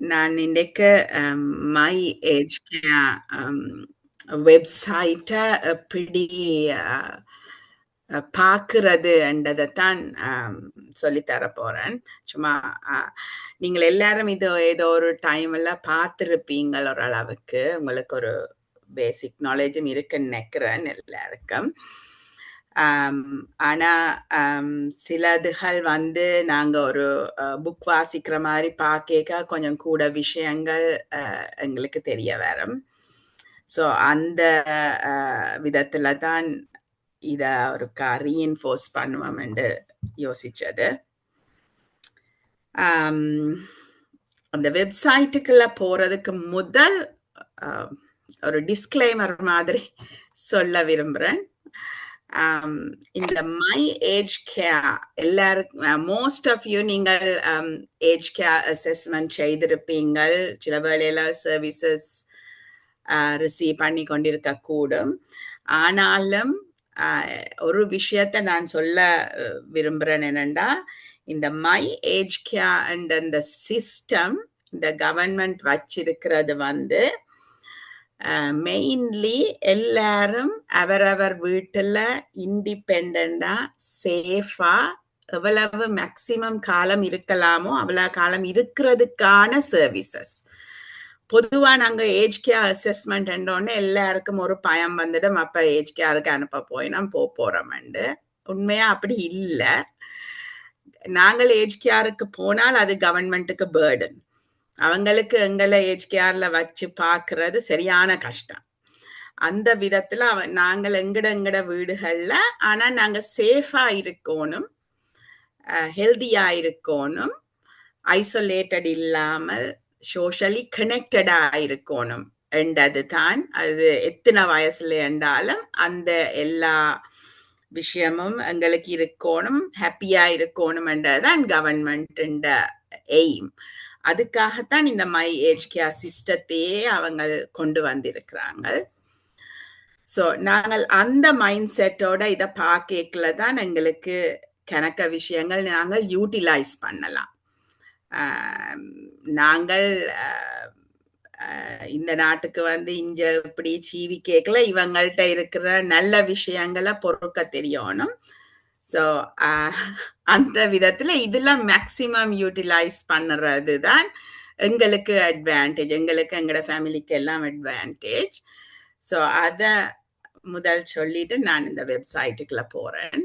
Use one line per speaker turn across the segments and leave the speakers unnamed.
நான் இன்றைக்கு my age வெப்சைட்டை எப்படி பார்க்கறதுன்றதைத்தான் சொல்லித்தர போகிறேன். சும்மா நீங்கள் எல்லாரும் இது ஏதோ ஒரு டைமில் பார்த்துருப்பீங்கள் ஓரளவுக்கு. உங்களுக்கு ஒரு பேசிக் நாலேஜும் இருக்குன்னு நினைக்கிறேன் எல்லாருக்கும். ஆனால் சிலதுகள் வந்து நாங்கள் ஒரு புக் வாசிக்கிற மாதிரி பார்க்க கொஞ்சம் கூட விஷயங்கள் எங்களுக்கு தெரிய வரும். ஸோ அந்த விதத்தில் தான் இதை ஒருக்கா ரீஇன்ஃபோர்ஸ் பண்ணுவோம்னு யோசித்தது. அந்த வெப்சைட்டுக்குள்ளே போகிறதுக்கு முதல் ஒரு டிஸ்க்ளைமர் மாதிரி சொல்ல விரும்புகிறேன். இந்த மை ஏஜ் கேர் எல்லாருக்கும் மோஸ்ட் ஆஃப் யூ நீங்கள் ஏஜ் கேர் அசஸ்மெண்ட் செய்திருப்பீங்கள். சில வேளையில் சர்வீசஸ் ரிசீவ் பண்ணி கொண்டிருக்க கூடும். ஆனாலும் ஒரு விஷயத்தை நான் சொல்ல விரும்புகிறேன் என்னென்னா, இந்த மை ஏஜ் கேர் அந்த சிஸ்டம் இந்த கவர்மெண்ட் வச்சிருக்கிறது வந்து மெயின்லி எல்லாரும் அவரவர் வீட்டில் இண்டிபெண்டாக சேஃபாக எவ்வளவு மேக்சிமம் காலம் இருக்கலாமோ அவ்வளோ காலம் இருக்கிறதுக்கான சர்வீசஸ். பொதுவாக நாங்கள் ஏஜ் கேர் அசஸ்மெண்ட் என்றோடனே எல்லாருக்கும் ஒரு பயம் வந்துடும், அப்போ ஏஜ் கேருக்கு அனுப்ப போய் நான் போகிறோம்ண்டு. உண்மையாக அப்படி இல்லை. நாங்கள் ஏஜ் கேருக்கு போனால் அது கவர்மெண்ட்டுக்கு பேர்டன். அவங்களுக்கு எங்களை ஏஜ் கேரில் வச்சு பார்க்கறது சரியான கஷ்டம். அந்த விதத்தில் நாங்கள் எங்கட வீடுகளில் ஆனால் நாங்கள் சேஃபாக இருக்கணும், ஹெல்தியாக இருக்கணும், ஐசோலேட்டட் இல்லாமல் சோஷலி கனெக்டடாக இருக்கணும் என்றது தான். அது எத்தனை வயசுல என்றாலும் அந்த எல்லா விஷயமும் எங்களுக்கு இருக்கணும், ஹாப்பியாக இருக்கணும் என்றதுதான் கவர்மெண்ட் எய்ம். அதுக்காகத்தான் இந்த மை ஏஜ் கேர் சிஸ்டத்தையே அவங்க கொண்டு வந்திருக்கிறாங்க. ஸோ நாங்கள் அந்த மைண்ட் செட்டோட இதை பார்க்கல தான் எங்களுக்கு கணக்க விஷயங்கள் நாங்கள் யூட்டிலைஸ் பண்ணலாம். நாங்கள் இந்த நாட்டுக்கு வந்து இங்க இப்படி சீவி கேட்கல, இவங்கள்ட்ட இருக்கிற நல்ல விஷயங்களை பொறுக்க தெரியணும். ஸோ அந்த விதத்தில் இதெல்லாம் மேக்சிமம் யூட்டிலைஸ் பண்ணுறது தான் எங்களுக்கு அட்வான்டேஜ், எங்களுக்கு எங்களோட ஃபேமிலிக்கு எல்லாம் அட்வான்டேஜ். ஸோ அதை முதல் சொல்லிட்டு நான் இந்த வெப்சைட்டுக்குள்ள போகிறேன்.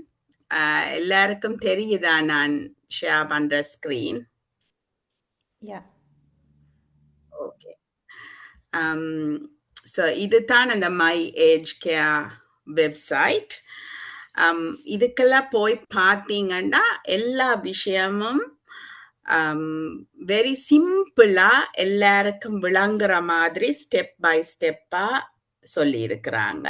எல்லாருக்கும் தெரியுதா நான் ஷேர் பண்ணுற ஸ்க்ரீன்? ஓகே. ஸோ இதுதான் அந்த மை ஏஜ் கேர் வெப்சைட். இதுக்கெல்லாம் போய் பார்த்தீங்கன்னா எல்லா விஷயமும் வெரி சிம்பிளாக எல்லாருக்கும் விளங்குற மாதிரி ஸ்டெப் பை ஸ்டெப்பாக சொல்லியிருக்கிறாங்க.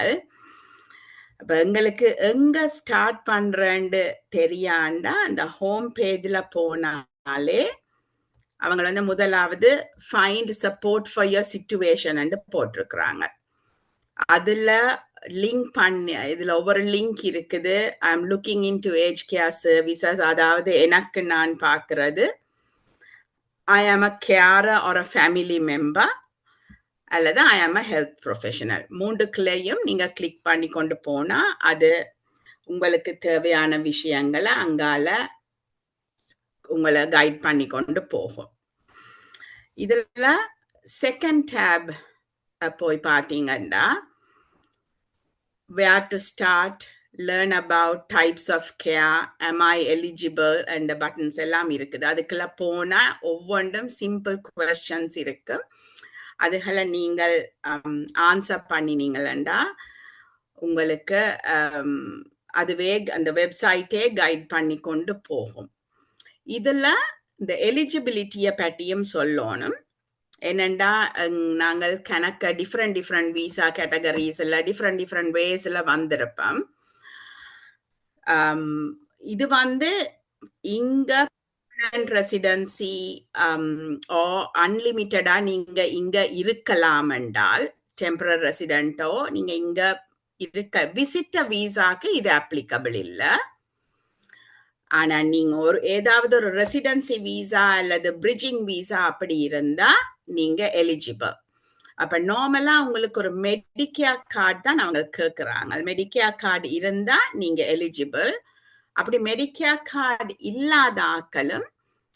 அப்போ எங்களுக்கு எங்கே ஸ்டார்ட் பண்ணுறேன்னு தெரியாண்டா அந்த ஹோம் பேஜில் போனாலே அவங்க வந்து முதலாவது find support for your situation போட்டிருக்கிறாங்க. அதில் லிங்க் பண்ணி இதில் ஒவ்வொரு லிங்க் இருக்குது. I am looking in to age care services, அதாவது எனக்கு நான் பார்க்கறது ஐ ஆம் அ கேரர் ஆர் அ ஃபேமிலி மெம்பர் அல்லது ஐ ஆம் அ ஹெல்த் ப்ரொஃபஷனல். மூன்றுக்குள்ளேயும் நீங்கள் கிளிக் பண்ணி கொண்டு போனால் அது உங்களுக்கு தேவையான விஷயங்களை அங்கால உங்களை கைட் பண்ணி கொண்டு போகும். இதில் செகண்ட் டேப் போய் பார்த்தீங்கன்னா where to start, learn about types of care, am I eligible and the buttons எல்லாம் இருக்குது. அதுக்குள்ள போனால் ஒவ்வொன்றும் சிம்பிள் questions இருக்கு. அதுகளை நீங்கள் ஆன்சர் பண்ணினீங்களா உங்களுக்கு அதுவே அந்த வெப்சைட்டே கைட் பண்ணி கொண்டு போகும். இதில் இந்த எலிஜிபிலிட்டியை பற்றியும் சொல்லணும். என்னென்னா நாங்கள் கணக்க டிஃப்ரெண்ட் விசா கேட்டகரிஸில் டிஃப்ரெண்ட் வேஸில் வந்திருப்போம். இது வந்து இங்கே ரெசிடென்சி அன்லிமிட்டடாக நீங்கள் இங்கே இருக்கலாம் என்றால் டெம்பரரி ரெசிடென்ட்டோ நீங்கள் இங்கே இருக்க விசிட்டர் வீசாக்கு இது அப்ளிகபிள் இல்லை. ஆனா நீங்க ஏதாவது ஒரு ரெசிடென்சி விசா அல்லது பிரிட்ஜிங் விசா அப்படி இருந்தா நீங்க எலிஜிபிள். அப்ப நார்மலா உங்களுக்கு ஒரு மெடிக்கேர் கார்டு தான் அவங்க கேட்குறாங்க. மெடிக்கேர் கார்டு இருந்தா நீங்க எலிஜிபிள். அப்படி மெடிக்கேர் கார்டு இல்லாத ஆக்களும்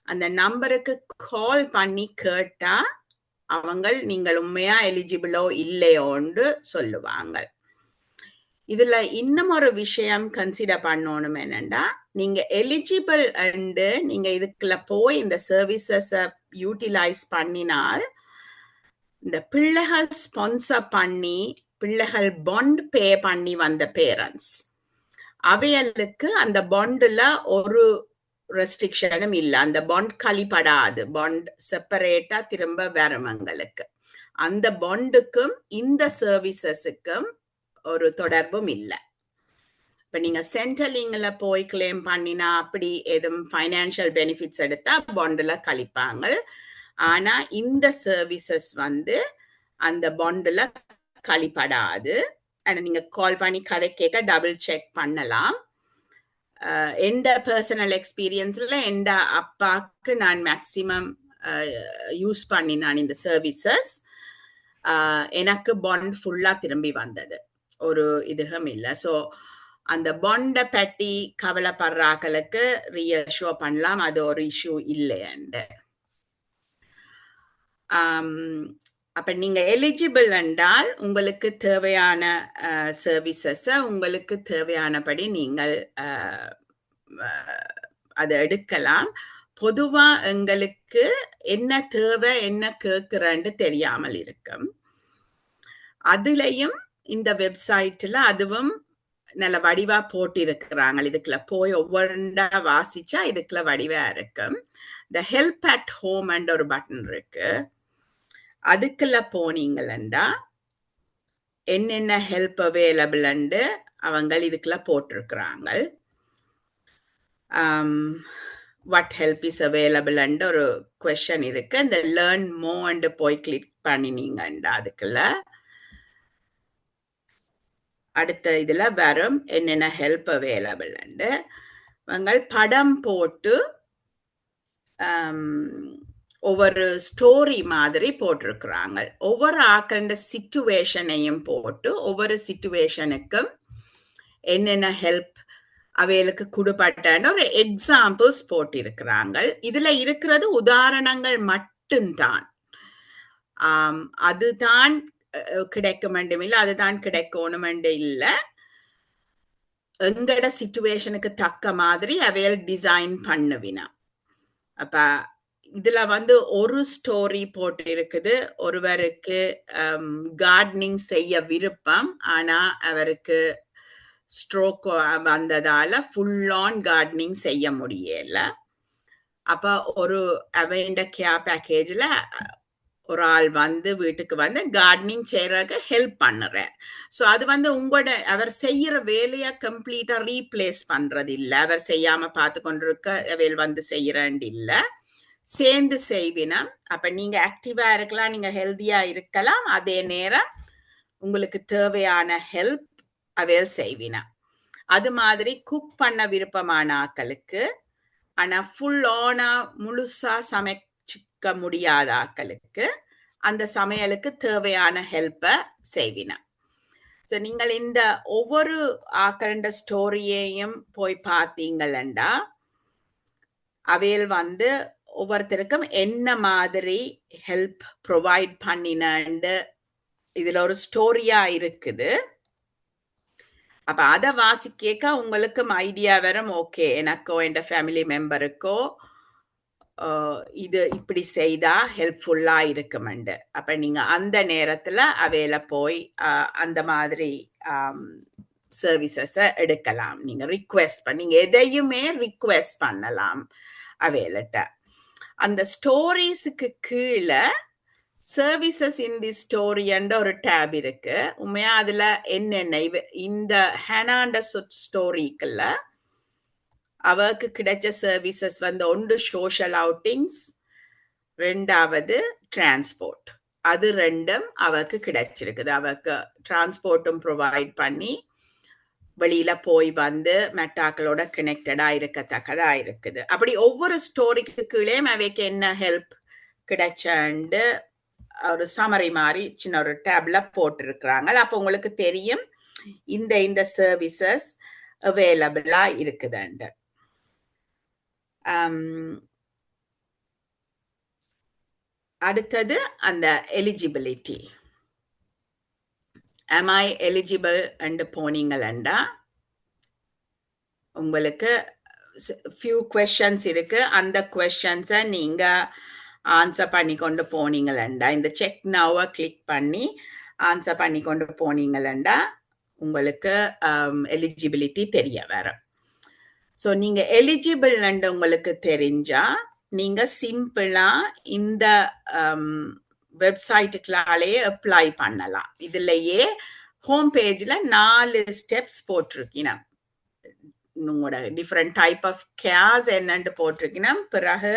அந்த நம்பருக்கு கால் பண்ணி கேட்டா அவங்க நீங்கள் உண்மையா எலிஜிபிளோ இல்லையோன்னு சொல்லுவாங்க. இதுல இன்னும் ஒரு விஷயம் கன்சிடர் பண்ணணும் என்னன்னா, நீங்க எலிஜிபிள் அண்டு நீங்க இதுக்குள்ள போய் இந்த சர்வீசஸ யூட்டிலைஸ் பண்ணினால் இந்த பிள்ளைகள் ஸ்பான்சர் பண்ணி பிள்ளைகள் பாண்ட் பே பண்ணி வந்த பேரண்ட்ஸ் அவைகளுக்கு அந்த பாண்டுல ஒரு ரெஸ்ட்ரிக்ஷனும் இல்லை. அந்த பாண்ட் கழிப்படாது. பாண்ட் செப்பரேட்டா திரும்ப வரவங்களுக்கு. அந்த பாண்டுக்கும் இந்த சர்வீசஸுக்கும் ஒரு தொடர்பும் இல்லை. இப்ப நீங்க சென்ட்ரலிங்ல போய் கிளைம் பண்ணினா அப்படி எதுவும் ஃபைனான்சியல் பெனிஃபிட்ஸ் எடுத்தா பாண்டுல கழிப்பாங்க. ஆனா இந்த சர்வீசஸ் அந்த பாண்டுல கழிப்படாது. நீங்க கால் பண்ணி கதை கேட்க டபுள் செக் பண்ணலாம். எந்த பர்சனல் எக்ஸ்பீரியன்ஸ்ல எந்த அப்பாக்கு நான் மேக்சிமம் யூஸ் பண்ணினான் இந்த சர்வீசஸ், எனக்கு பாண்ட் ஃபுல்லா திரும்பி வந்தது. ஒரு இதுவும் இல்லை. ஸோ அந்த பாண்டை பற்றி கவலைப்படுறாக்களுக்கு ரீஅஷ்யூர் பண்ணலாம், அது ஒரு இஷ்யூ இல்லைன்னு. அப்ப நீங்க எலிஜிபிள் என்றால் உங்களுக்கு தேவையான சர்வீசஸை உங்களுக்கு தேவையானபடி நீங்கள் அதை எடுக்கலாம். பொதுவா எங்களுக்கு என்ன தேவை என்ன கேட்கிறேன்னு தெரியாமல் இருக்கும். அதுலயும் இந்த வெப்சைட்ல அதுவும் நல்ல வடிவா போட்டிருக்கிறாங்க. இதுக்குள்ள போய் ஒவ்வொருண்டா வாசிச்சா இதுக்குள்ள வடிவா இருக்கும். இந்த ஹெல்ப் அட் ஹோம் என்ற ஒரு பட்டன் இருக்கு. அதுக்குள்ள போனீங்களா என்னென்ன ஹெல்ப் அவைலபிள் அவங்க இதுக்குள்ள போட்டிருக்கிறாங்க. வாட் ஹெல்ப் இஸ் அவைலபிள் ஒரு கொஸ்டின் இருக்கு. இந்த லேர்ன் மோர் போய் கிளிக் பண்ணினீங்கண்டா அதுக்குள்ள அடுத்த இதுல வரும் என்னென்ன ஹெல்ப் அவைலபிள் அவங்க படம் போட்டு ஒவ்வொரு ஸ்டோரி மாதிரி போட்டிருக்கிறாங்க. ஒவ்வொரு ஆக்கள சிச்சுவேஷனையும் போட்டு ஒவ்வொரு சிச்சுவேஷனுக்கும் என்னென்ன ஹெல்ப் அவைகளுக்கு கொடுப்பட்டான்னு ஒரு எக்ஸாம்பிள்ஸ் போட்டிருக்கிறாங்க. இதுல இருக்கிறது உதாரணங்கள் மட்டும்தான். அதுதான் கிடைக்கும் இல்லை, அதுதான் கிடைக்கணும் இல்லை. எங்கட சிச்சுவேஷனுக்கு தக்க மாதிரி அவைகள் டிசைன் பண்ணுவினா. அப்ப இதுல ஒரு ஸ்டோரி போட்டு இருக்குது. ஒருவருக்கு கார்டனிங் செய்ய விருப்பம், ஆனா அவருக்கு ஸ்ட்ரோக் வந்ததால ஃபுல் ஆன் கார்டனிங் செய்ய முடியல. அப்ப ஒரு அவண்ட கேர் பேக்கேஜ்ல ஒரு ஆள் வீட்டுக்கு கார்டனிங் செய்யறதுக்கு ஹெல்ப் பண்ணுறார். ஸோ அது உங்களோட அவர் செய்யற வேலையை கம்ப்ளீட்டா ரீப்ளேஸ் பண்றது இல்லை. அவர் செய்யாம பார்த்து கொண்டிருக்க அவையில் செய்யறேன் இல்லை, சேர்ந்து செய்வினா. அப்ப நீங்க ஆக்டிவா இருக்கலாம், நீங்க ஹெல்தியா இருக்கலாம், அதே நேரம் உங்களுக்கு தேவையான ஹெல்ப் அவையில் செய்வினா. அது மாதிரி குக் பண்ண விருப்பமான ஆக்களுக்கு, ஆனா ஃபுல் ஆனா முழுசா சமைச்சிக்க முடியாத ஆக்களுக்கு அந்த சமையலுக்கு தேவையான ஹெல்ப்பை செய்வினா. ஸோ நீங்கள் இந்த ஒவ்வொரு ஆக்கள ஸ்டோரியையும் போய் பார்த்தீங்களா அவையில் ஒவ்வொருத்தருக்கும் என்ன மாதிரி ஹெல்ப் ப்ரொவைட் பண்ணினு இதுல ஒரு ஸ்டோரியா இருக்குது. அப்ப அதை வாசிக்க உங்களுக்கும் ஐடியா வரும். ஓகே, எனக்கோ என் ஃபேமிலி மெம்பருக்கோ இது இப்படி செய்தா ஹெல்ப்ஃபுல்லா இருக்குமெண்டு. அப்ப நீங்க அந்த நேரத்துல அவையில போய் அந்த மாதிரி சர்வீசஸை எடுக்கலாம். நீங்க ரிக்வெஸ்ட் நீங்க எதையுமே ரிக்வெஸ்ட் பண்ணலாம் அவையிலட்ட. அந்த ஸ்டோரிஸுக்கு கீழே சர்வீசஸ் இன் தி ஸ்டோரி என்ற ஒரு டேப் இருக்கு. உண்மையா அதுல என்னென்ன இந்த ஹேனாண்ட ஸ்டோரிக்குள்ள அவருக்கு கிடைச்ச சர்வீசஸ் ஒன்று சோஷியல் அவுட்டிங்ஸ், ரெண்டாவது டிரான்ஸ்போர்ட். அது ரெண்டும் அவருக்கு கிடைச்சிருக்குது. அவருக்கு டிரான்ஸ்போர்ட்டும் ப்ரொவைட் பண்ணி வெளியில போய் வந்து மெட்டாக்களோட கனெக்டடா இருக்கத்தக்கதா இருக்குது. அப்படி ஒவ்வொரு ஸ்டோரிக்கு கீழே அவைக்கு என்ன ஹெல்ப் கிடைச்சண்டு ஒரு சமரி மாதிரி சின்ன ஒரு டேப்ல போட்டிருக்கிறாங்க. அப்போ உங்களுக்கு தெரியும் இந்த சர்வீசஸ் அவைலபிளா இருக்குதுண்டு. அடுத்தது அந்த eligibility. am I eligible and போனீங்களா உங்களுக்கு few questions இருக்கு. அந்த questions நீங்க ஆன்சர் பண்ணி கொண்டு போனீங்களா இந்த செக் நவ கிளிக் பண்ணி ஆன்சர் பண்ணி கொண்டு போனீங்களா உங்களுக்கு எலிஜிபிலிட்டி தெரிய வரும். ஸோ நீங்க எலிஜிபிள் உங்களுக்கு தெரிஞ்சா நீங்க சிம்பிளா இந்த வெப்சைட்டுக்குள்ளாலே அப்ளை பண்ணலாம். இதுலயே ஹோம் பேஜ்ல 4 ஸ்டெப்ஸ் போட்டிருக்கீங்க. உங்களோட டிஃப்ரெண்ட் டைப் ஆஃப் கேர்ஸ் என்னன்னு போட்டிருக்கீங்க. பிறகு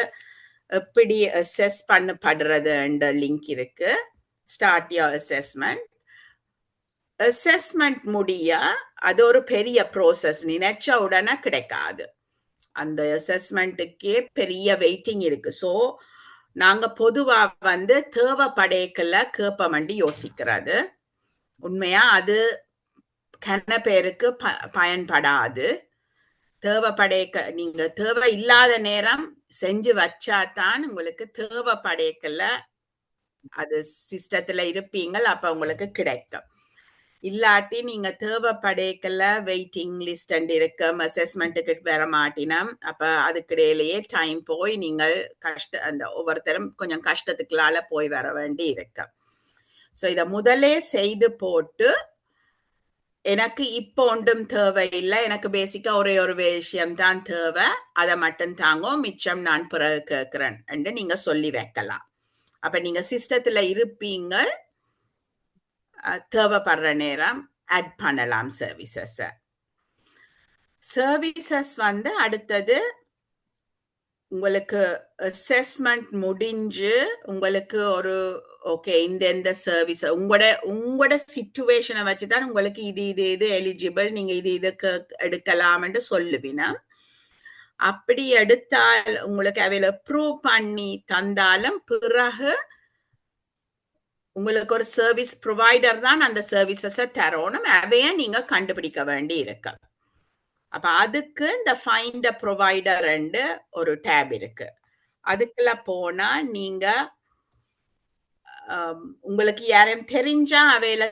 எப்படி அசஸ் பண்ணப்படுறது லிங்க் இருக்கு. Start your assessment. அசஸ்மெண்ட் முடிய அது ஒரு பெரிய ப்ரோசஸ், நினைச்ச உடனே கிடைக்காது. அந்த அசஸ்மெண்ட்டுக்கே பெரிய வெயிட்டிங் இருக்கு. ஸோ நாங்க பொதுவா வந்து தேவைப்படைக்கல கேட்பமண்டி யோசிக்கிறது. உண்மையா அது கன பேருக்கு பயன்படாது. தேவைப்படைக்க நீங்க தேவை இல்லாத நேரம் செஞ்சு வச்சாதான் உங்களுக்கு தேவைப்படைக்கல அது சிஸ்டத்துல இருப்பீங்க, அப்ப உங்களுக்கு கிடைக்கும். இல்லாட்டி நீங்க தேவைப்படைக்கல வெயிட்டிங் லிஸ்ட் இருக்கும், அசஸ்மெண்ட்டுக்கு வர மாட்டினோம். அப்ப அதுக்கிடையிலேயே டைம் போய் நீங்கள் அந்த ஒவ்வொருத்தரும் கொஞ்சம் கஷ்டத்துக்குள்ளால போய் வர வேண்டி இருக்கு. ஸோ இதை முதலே செய்து போட்டு எனக்கு இப்போ ஒன்றும் தேவையில்லை, எனக்கு பேசிக்கா ஒரே ஒரு விஷயம் தான் தேவை, அதை மட்டும் தாங்கோ, மிச்சம் நான் பிறகு கேட்கிறேன் என்று நீங்க சொல்லி வைக்கலாம். அப்ப நீங்க சிஸ்டத்துல இருப்பீங்க, தேவைப்படுற நேரம் ஆட் பண்ணலாம் சர்வீசஸ். சர்வீசஸ் வந்து அடுத்தது உங்களுக்கு அசஸ்மெண்ட் முடிஞ்சு உங்களுக்கு ஒரு ஓகே இந்த சர்வீஸ் உங்களோட சிச்சுவேஷனை வச்சுதான் உங்களுக்கு இது எலிஜிபிள், நீங்க இது எடுக்கலாம்னு சொல்லுவீங்க. அப்படி எடுத்தால் உங்களுக்கு அவையில அப்ரூவ் பண்ணி தந்தாலும் பிறகு உங்களுக்கு ஒரு சர்வீஸ் ப்ரொவைடர் தான் அந்த சர்வீசஸை தரணும், அவைய நீங்க கண்டுபிடிக்க வேண்டி இருக்கு. அப்ப அதுக்கு இந்த ஃபைண்ட் அ ப்ரொவைடர் ஒரு டேப் இருக்கு. அதுக்குள்ள போனா நீங்க உங்களுக்கு யாரையும் தெரிஞ்சா அவையில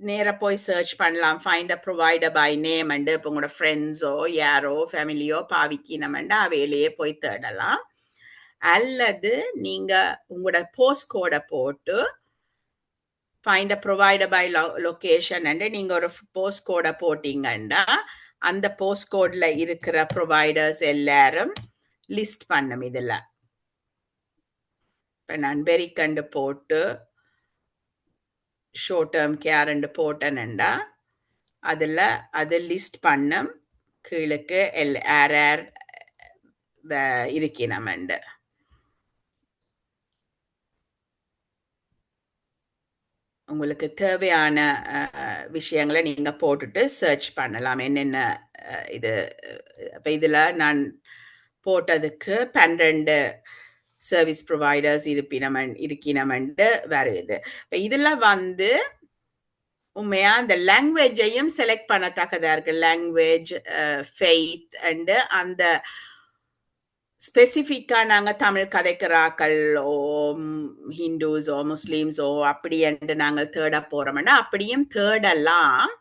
நேர போய் சர்ச் பண்ணலாம். Find a provider by name இப்போ உங்களோட ஃப்ரெண்ட்ஸோ யாரோ ஃபேமிலியோ பாவிக்கணும்னா அவையிலேயே போய் தேடலாம். அல்லது நீங்க உங்களோட போஸ்ட் கோடை போட்டு find a provider by location நீங்க ஒரு போஸ்ட் கோடை போட்டீங்கன்னா அந்த போஸ்ட் கோட்ல இருக்கிற ப்ரொவைடர்ஸ் எல்லாரும் லிஸ்ட் பண்ணும். இதுல இப்ப நான் பெரிக்கண்டு போட்டு ஷோர்ட் டேர்ம் கேர் போட்டேன்டா அதுல அது லிஸ்ட் பண்ணும் கீழுக்கு யார் யார் இருக்கணும்ண்டு. உங்களுக்கு தேவையான விஷயங்களை நீங்க போட்டுட்டு சர்ச் பண்ணலாம் என்னென்ன இது. இப்ப இதுல நான் போட்டதுக்கு 12 சர்வீஸ் ப்ரொவைடர்ஸ் இருக்கணும்ண்டு வருது. இப்ப இதுல வந்து உண்மையா இந்த லாங்குவேஜையும் செலக்ட் பண்ணத்தக்கதா இருக்கு. லாங்குவேஜ், ஃபெய்த் அந்த ஸ்பெசிஃபிக்கா நாங்க தமிழ் கதைக்கிறாக்களோ ஹிந்துஸோ முஸ்லீம்ஸோ அப்படி என்று நாங்கள் தேட போறோம்னா அப்படியும் தேடலாம்.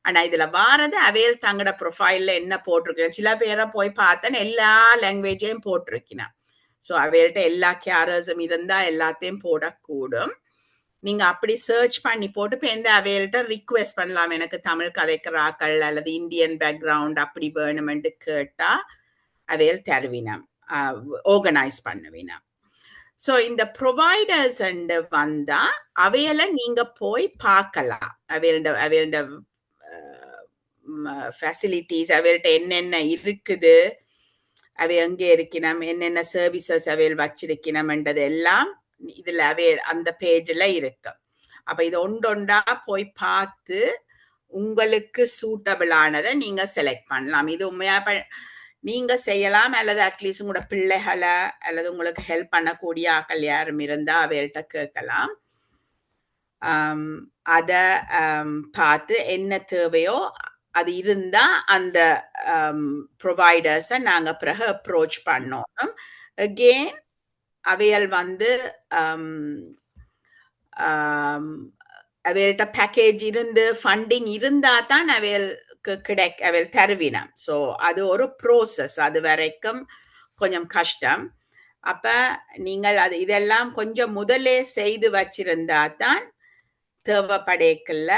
ஆனா இதுல வாரது அவையில் தங்களோட ப்ரொஃபைல்ல என்ன போட்டிருக்கேன். சில பேரை போய் பார்த்தேன் எல்லா லாங்குவேஜையும் போட்டிருக்கேன். ஸோ அவையிட்ட எல்லா கேரர்ஸும் இருந்தா எல்லாத்தையும் போடக்கூடும். நீங்க அப்படி சர்ச் பண்ணி போட்டு இப்போ எந்த அவையில்ட்ட ரிக்வெஸ்ட் பண்ணலாம், எனக்கு தமிழ் கதைக்கிறாக்கள் அல்லது இந்தியன் பேக்ரவுண்ட் அப்படி வேணுமென்று கேட்டா அவையில் தருவினம், ஆர்கனைஸ் பண்ணுவினம். ஸோ இந்த ப்ரொவைடர்ஸ் வந்தா அவையில நீங்க போய் பார்க்கலாம். அவையோட ஃபெசிலிட்டிஸ் அவையிட்ட என்னென்ன இருக்குது, அவை எங்கே இருக்கணும், என்னென்ன சர்வீசஸ் அவையில் வச்சிருக்கணும்ன்றது எல்லாம் இதுல அந்த பேஜ்ல இருக்கு. அப்ப இது ஒன்றொண்டா போய் பார்த்து உங்களுக்கு சூட்டபிள் ஆனதை நீங்க செலக்ட் பண்ணலாம். இது உண்மையா நீங்க செய்யலாம், அல்லது அட்லீஸ்ட் உங்களோட பிள்ளைகளை அல்லது உங்களுக்கு ஹெல்ப் பண்ணக்கூடிய ஆக்கள் யாரும் இருந்தா அவைகள்ட்ட கேட்கலாம். அத பார்த்து என்ன தேவையோ அது இருந்தா அந்த ப்ரொவைடர்ஸை நாங்க பிறகு அப்ரோச் பண்ணோம். அகெயின் அவைகள் வந்து அவைகள்ட்ட பேக்கேஜ் இருந்து ஃபண்டிங் இருந்தா தான் அவைகள் தருவினம். ஸோ அது ஒரு ப்ரோசஸ், அது வரைக்கும் கொஞ்சம் கஷ்டம். அப்ப நீங்கள் அது இதெல்லாம் கொஞ்சம் முதலே செய்து வச்சிருந்தா தான் தேவைப்படைக்குள்ள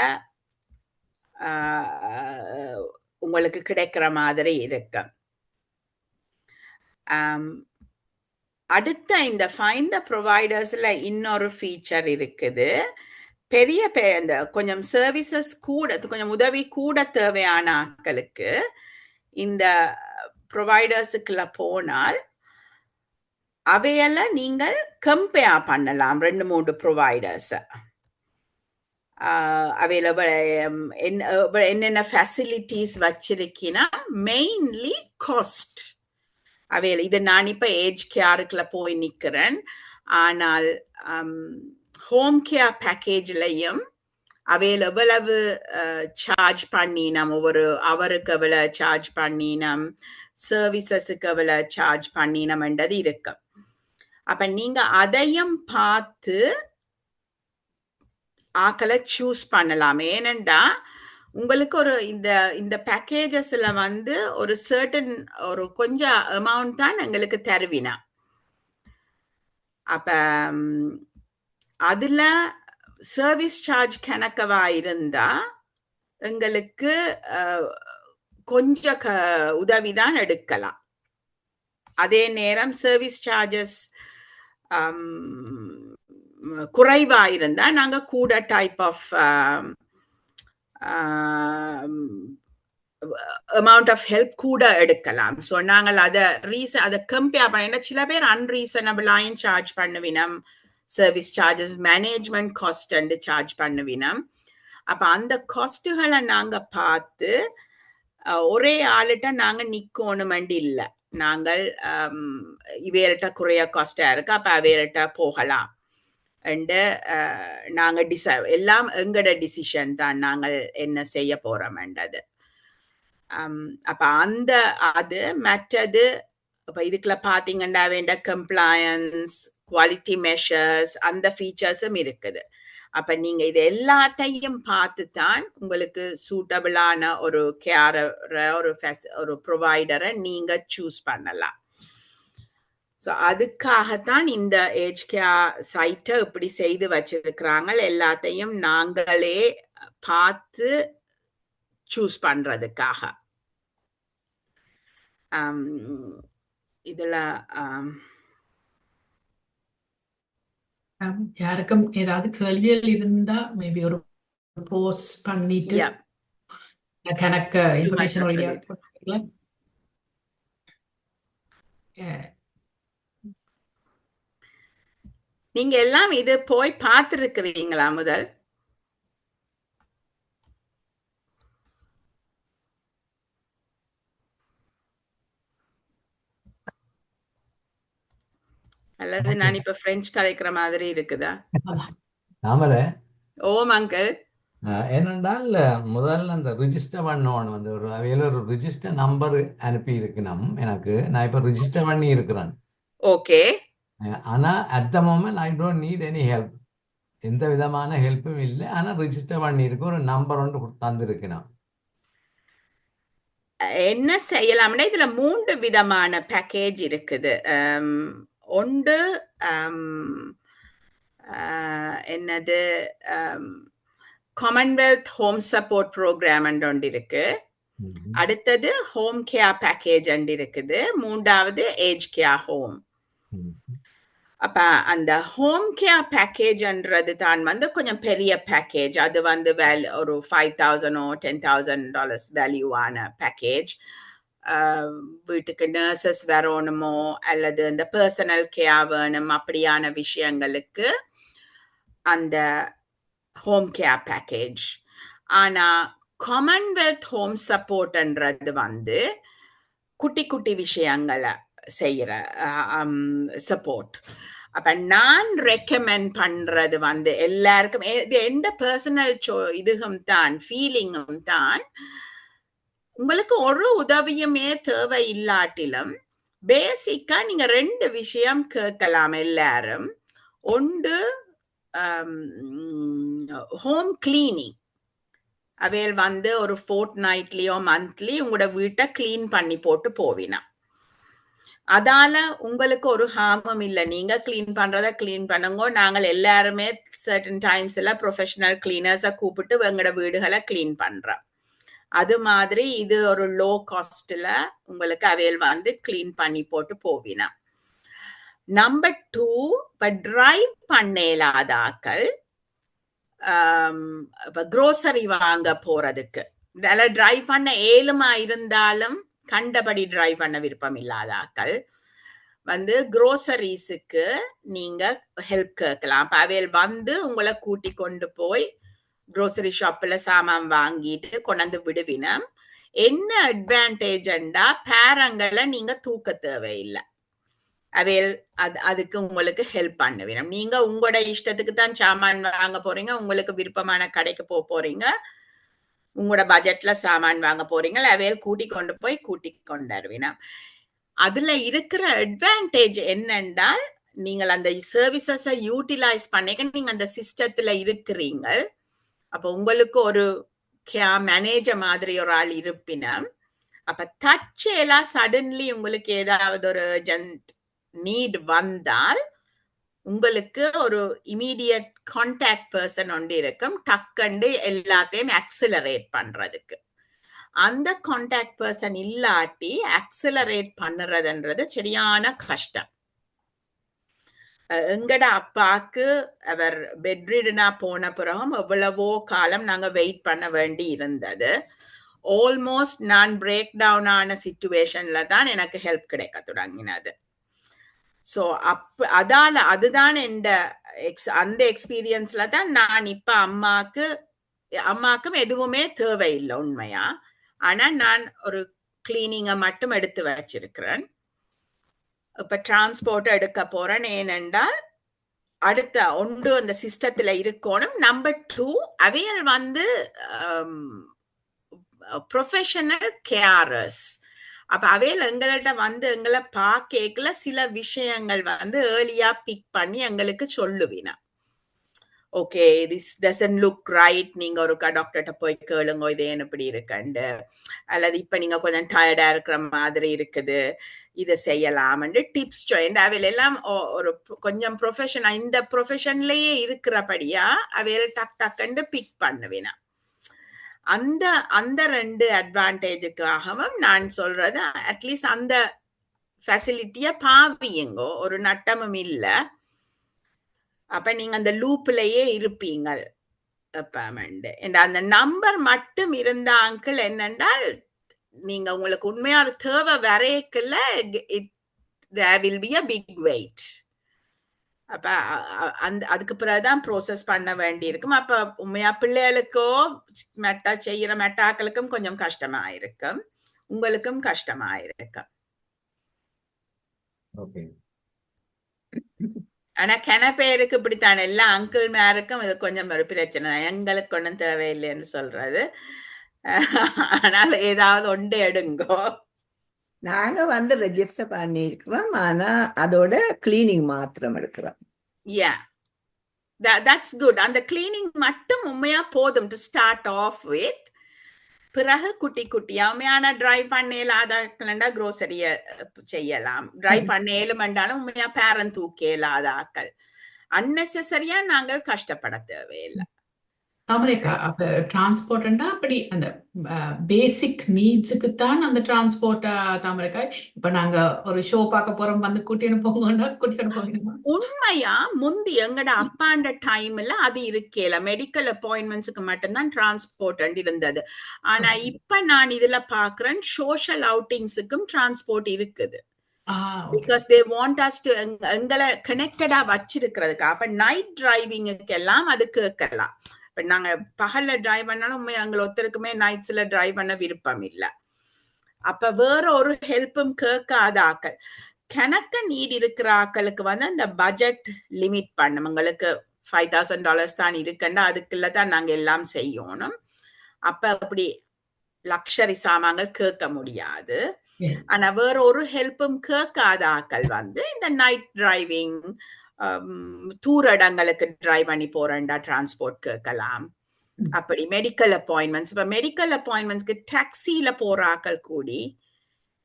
உங்களுக்கு கிடைக்கிற மாதிரி இருக்கு. அடுத்த இந்த ஃபைண்ட் த ப்ரொவைடர்ஸ்ல இன்னொரு ஃபீச்சர் இருக்குது. பெரிய இந்த கொஞ்சம் சர்வீசஸ் கூட, கொஞ்சம் உதவி கூட தேவையான ஆட்களுக்கு இந்த ப்ரொவைடர்ஸுக்குள்ள போனால் அவையெல்லாம் நீங்கள் கம்பேர் பண்ணலாம் 2-3 ப்ரொவைடர்ஸ். அவைலபிள் என்னென்ன ஃபெசிலிட்டிஸ் வச்சிருக்கினா மெயின்லி காஸ்ட். அவையில் இது நான் இப்ப ஏஜ் கேருக்குள்ள போய் நிக்கிறேன். ஆனால் ஹோம் கேர் பேக்கேஜ்லையும் அவையில் எவ்வளவு சார்ஜ் பண்ணினோம், ஒவ்வொரு அவருக்கு எவ்வளவு சார்ஜ் பண்ணினோம், சர்வீசஸுக்கு எவ்வளவு சார்ஜ் பண்ணினோம்ன்றது இருக்கு. அப்ப நீங்க அதையும் பார்த்து ஆக்களை சூஸ் பண்ணலாம். ஏனென்றா உங்களுக்கு ஒரு இந்த பேக்கேஜஸ்ல வந்து ஒரு சர்டன் ஒரு கொஞ்சம் அமௌண்ட் தான் எங்களுக்கு தருவினா. அப்ப அதுல சர்வீஸ் சார்ஜ் கணக்கவா இருந்தா எங்களுக்கு கொஞ்சம் உதவிதான் எடுக்கலாம். அதே நேரம் சர்வீஸ் சார்ஜஸ் குறைவா இருந்தா நாங்க கூட type of amount of help கூட எடுக்கலாம். ஸோ நாங்கள் அதை கம்பேர் பண்ண சில பேர் அன்ரீசனபிளாயும் சார்ஜ் பண்ணுவினம், service charges management cost charge பண்ணுவினம். அப்ப அந்த காஸ்ட்டுகளை நாங்க பார்த்து ஒரே ஆளுட்ட நாங்க நிக்கணுமெண்டு இல்லை, நாங்கள் இவையிட்ட குறைய காஸ்டா இருக்கு அப்ப அவையிட்ட போகலாம். நாங்க எல்லாம் எங்கட டிசிஷன் தான், நாங்கள் என்ன செய்ய போறோம்ன்றது. அப்ப அது மற்றது இப்ப இதுக்குள்ள பாத்தீங்கன்னா வேண்ட கம்ப்ளையன்ஸ், குவாலிட்டி மெஷர்ஸ், அந்த ஃபீச்சர்ஸும் இருக்குது. அப்ப நீங்க இது எல்லாத்தையும் பார்த்து தான் உங்களுக்கு சூட்டபிளான ஒரு கேரரை ஒரு ப்ரொவைடரை நீங்க சூஸ் பண்ணலாம். ஸோ அதுக்காகத்தான் இந்த ஏஜ் கேர் சைட்டை இப்படி செய்து வச்சிருக்கிறாங்க. எல்லாத்தையும் நாங்களே பார்த்து சூஸ் பண்றதுக்காக. இதுல
யாருக்கும் ஏதாவது கேள்விகள் இருந்தா மேபி ஒரு போஸ்ட் பண்ணிட்டு கணக்கு இன்ஃபர்மேஷன் வழியா போட்டுக்கலாம்.
நீங்க எல்லாம் இது போய் பார்த்திருக்கிறீங்களா முதல்? அல்லது நான் இப்ப பிரெஞ்சு கதைக்கிற மாதிரி இருக்குதா? ஓம் அங்கிள்.
ஏனென்றால் முதல்ல அந்த ரிஜிஸ்டர் பண்ணவன் வந்து ஒரு அவையில் ஒரு ரிஜிஸ்டர் நம்பர் அனுப்பி இருக்கணும் எனக்கு. நான் இப்போ ரிஜிஸ்டர் பண்ணி இருக்கிறேன்.
ஓகே.
ஆனா at the moment I don't need any help, எந்த விதமான ஹெல்ப்பும் இல்லை. ஆனா ரிஜிஸ்டர் பண்ணி இருக்கு, ஒரு நம்பர் ஒன்று தந்திருக்கணும்.
என்ன செய்யலாம்னா இதுல 3 விதமான பேக்கேஜ் இருக்குது. ஒன்று என்னது காமன்வெல்த் ஹோம் சப்போர்ட் ப்ரோக்ராம் ஒன்று இருக்கு. அடுத்தது ஹோம் கேர் பேக்கேஜ் ஒன்று இருக்குது. மூன்றாவது ஏஜ் கேர் ஹோம். அப்ப அந்த ஹோம் கேர் பேக்கேஜ்ன்றது தான் வந்து கொஞ்சம் பெரிய பேக்கேஜ். அது வந்து ஒரு $5,000 or $10,000 வேல்யூவான பேக்கேஜ். வீட்டுக்கு நர்சஸ் வரணுமோ அல்லது இந்த பர்சனல் கேர் வேணும் அப்படியான விஷயங்களுக்கு அந்த ஹோம் கேர் பேக்கேஜ். ஆனா காமன்வெல்த் ஹோம் சப்போர்ட்ன்றது வந்து குட்டி குட்டி விஷயங்களை செய்யற சப்போர்ட். அப்ப நான் ரெக்கமெண்ட் பண்றது வந்து எல்லாருக்கும் எந்த பர்சனல் இதுவும் தான், ஃபீலிங்கும் தான். உங்களுக்கு ஒரு உதவியுமே தேவை இல்லாட்டிலும் பேசிக்கா நீங்க 2 விஷயம் கேட்கலாம் எல்லாரும். ஒன்று ஹோம் கிளீனிங். அவையில் வந்து ஒரு ஃபோர்ட்நைட்லியோ மந்த்லி உங்களோட வீட்டை கிளீன் பண்ணி போட்டு போவினா, அதால உங்களுக்கு ஒரு ஹார்மும் இல்லை. நீங்க கிளீன் பண்றத கிளீன் பண்ணுங்க. நாங்கள் எல்லாருமே சர்டன் டைம்ஸ்ல ப்ரொஃபஷனல் கிளீனர்ஸை கூப்பிட்டு எங்களோட வீடுகளை கிளீன் பண்றோம். அது மாதிரி இது ஒரு லோ காஸ்ட்ல உங்களுக்கு அவையில் வந்து கிளீன் பண்ணி போட்டு போவினா. நம்பர் 2, இப்ப டிரைவ் பண்ணலாதாக்கள் இப்ப க்ரோசரி வாங்க போறதுக்கு டிரைவ் பண்ண ஏழுமா இருந்தாலும் கண்டபடி டிரைவ் பண்ண விருப்பம் இல்லாதாக்கள் வந்து க்ரோசரிஸுக்கு நீங்க ஹெல்ப் கேட்கலாம். அப்ப அவையில் வந்து உங்களை கூட்டி கொண்டு போய் க்ரோசரி ஷாப்ல சாமான் வாங்கிட்டு கொண்டாந்து விடுவினம். என்ன அட்வான்டேஜ்ண்டா பேரங்களை நீங்க தூக்க தேவையில்லை. அவையில் அதுக்கு உங்களுக்கு ஹெல்ப் பண்ணுவேன். நீங்க உங்களோட இஷ்டத்துக்கு தான் சாமான் வாங்க போறீங்க, உங்களுக்கு விருப்பமான கடைக்கு போறீங்க, உங்களோட பட்ஜெட்ல சாமான் வாங்க போறீங்க, அவையில் கூட்டி கொண்டு போய் கூட்டி கொண்டாருவினா. அதுல இருக்கிற அட்வான்டேஜ் என்னென்றால் நீங்கள் அந்த சர்வீசஸை யூட்டிலைஸ் பண்ணிக்க நீங்க அந்த சிஸ்டத்துல இருக்கிறீங்க. அப்ப உங்களுக்கு ஒரு மேனேஜர் மாதிரி ஒரு ஆள் இருப்பினா, அப்ப தற்செயலா சடன்லி உங்களுக்கு ஏதாவது ஒரு நீட் வந்தால் உங்களுக்கு ஒரு இமீடியட் கான்டாக்ட் பர்சன் ஒன்று இருக்கும், டக்கண்டு எல்லாத்தையும் ஆக்சிலரேட் பண்றதுக்கு. அந்த கான்டாக்ட் பர்சன் இல்லாட்டி ஆக்சிலரேட் பண்ணுறதுன்றது சரியான கஷ்டம். எங்கட அப்பாக்கு அவர் பெட்ரிடனா போன பிறகும் எவ்வளவோ காலம் நாங்க வெயிட் பண்ண வேண்டி இருந்தது. ஆல்மோஸ்ட் நான் பிரேக் டவுன் ஆன சிச்சுவேஷன்ல தான் எனக்கு ஹெல்ப் கிடைக்க தொடங்கினது. ஸோ அதுதான் அந்த எக்ஸ்பீரியன்ஸ்ல தான் நான் இப்ப அம்மாக்கும் எதுவுமே தேவையில்லை உண்மையா. ஆனா நான் ஒரு கிளீனிங்கை மட்டும் எடுத்து வச்சிருக்கிறேன். இப்ப டிரான்ஸ்போர்ட் எடுக்க போறேன். ஏனென்றால் அடுத்த ஒன்று அந்த சிஸ்டத்துல இருக்கணும். நம்பர் 2, அவையல் வந்து ப்ரொஃபஷனல் கேரர்ஸ். அப்ப அவையில் எங்கள்கிட்ட வந்து எங்களை பார்க்கல சில விஷயங்கள் வந்து ஏர்லியா பிக் பண்ணி எங்களுக்கு சொல்லுவினா. Okay, this doesn't look right, நீங்க ஒரு டாக்டர்கிட்ட போய் கேளுங்க இது ஏன் இப்படி இருக்குண்டு, அல்லது இப்ப நீங்க கொஞ்சம் டயர்டா இருக்கிற மாதிரி இருக்குது, இதை செய்யலாம்னு டிப்ஸ் ஜாயின். அவையில் எல்லாம் ஒரு கொஞ்சம் ப்ரொஃபஷன் இந்த ப்ரொஃபஷன்லயே இருக்கிறபடியா அவையில் டக்குன்னு பிக் பண்ணுவினா. அந்த 2 அட்வான்டேஜுக்காகவும் நான் சொல்றது அட்லீஸ்ட் அந்த ஃபெசிலிட்டிய பாவியுங்கோ, ஒரு நட்டமும் இல்லை. அப்ப நீங்க அந்த லூப்லயே இருப்பீங்க. அந்த நம்பர் மட்டும் இருந்த அங்கிள் என்னென்றால் நீங்க உங்களுக்கு உண்மையா தேவை வரைக்கல there will be a big wait. அப்ப அதுக்கு பிறகுதான் ப்ரோசஸ் பண்ண வேண்டி இருக்கும். அப்ப உண்மையா பிள்ளைகளுக்கோ செய்யற மெட்டாக்களுக்கும் கொஞ்சம் கஷ்டமா இருக்கும், உங்களுக்கும் கஷ்டமா இருக்கும். ஆனா பேருக்கு இப்படித்தான் எல்லா அங்கிள் மேருக்கும் இது கொஞ்சம் ஒரு பிரச்சனை, எங்களுக்கு ஒன்றும் தேவையில்லைன்னு சொல்றது. ஆனால் ஏதாவது ஒன்று எடுங்கோ.
நாங்க வந்து ரெஜிஸ்டர் பண்ணிருக்கிறோம், ஆனா அதோட கிளீனிங் மாத்திரம் எடுக்கிறோம்.
That's good. அந்த கிளீனிங் மட்டும் உண்மையா போதும் டு ஸ்டார்ட் ஆஃப் வித். பிறகு குட்டி குட்டியா உண்மையான டிரைவ் பண்ணலாதாக்கள்டா க்ரோசரிய செய்யலாம். டிரைவ் பண்ணேலுமெண்டாலும் உண்மையா பேரன் தூக்கலாதாக்கள் அன்னெசரியா நாங்க கஷ்டப்பட தேவையில்லை.
அமெரிக்கா அப்ப டிரான்ஸ்போர்ட்னா அப்படி அந்த பேசிக் நீட்ஸுக்கு தான் அந்த டிரான்ஸ்போர்ட் தாமரைக்கா. இப்ப நாங்க ஒரு ஷோ பார்க்க போறோம், வந்து கூட்டிட்டு போங்கன்னா கூட்டிட்டு போகணுமா?
உண்மையா முந்தி எங்கட அப்பாண்ட டைம்ல அது இருக்கல, மெடிக்கல் அப்பாயின்மெண்ட்ஸுக்கு மட்டும்தான் டிரான்ஸ்போர்ட் இருந்தது. ஆனா இப்ப நான் இதுல பாக்குறேன் சோஷியல் அவுட்டிங்ஸுக்கும் டிரான்ஸ்போர்ட் இருக்குது. Because they want us to எங்களை கனெக்டடா வச்சிருக்கிறதுக்கு. அப்ப நைட் டிரைவிங்குக்கு எல்லாம் அது கேட்கலாம். இப்ப நாங்க பகல்ல டிரைவ் பண்ணாலும் எங்களை ஒருத்தருக்குமே நைட்ஸ்ல டிரைவ் பண்ண விருப்பம் இல்லை. அப்ப வேற ஒரு ஹெல்ப்பும் கேட்காத ஆக்கள், கணக்க நீட் இருக்கிற ஆக்களுக்கு வந்து அந்த பட்ஜெட் லிமிட் பண்ணும். உங்களுக்கு $5,000 தான் இருக்குன்னா அதுக்குள்ள தான் நாங்க எல்லாம் செய்யணும். அப்ப அப்படி லக்ஷரி சாமான்கள் கேட்க முடியாது. ஆனா வேற ஒரு ஹெல்ப்பும் கேட்காத ஆக்கள் வந்து இந்த நைட் டிரைவிங், தூர இடங்களுக்கு டிரைவ் பண்ணி போறேன்டா டிரான்ஸ்போர்ட் கேட்கலாம். அப்படி மெடிக்கல் அப்பாயின்மெண்ட்ஸ், இப்ப மெடிக்கல் அப்பாயின்மெண்ட்ஸ்க்கு டாக்ஸில போற ஆக்கள் கூடி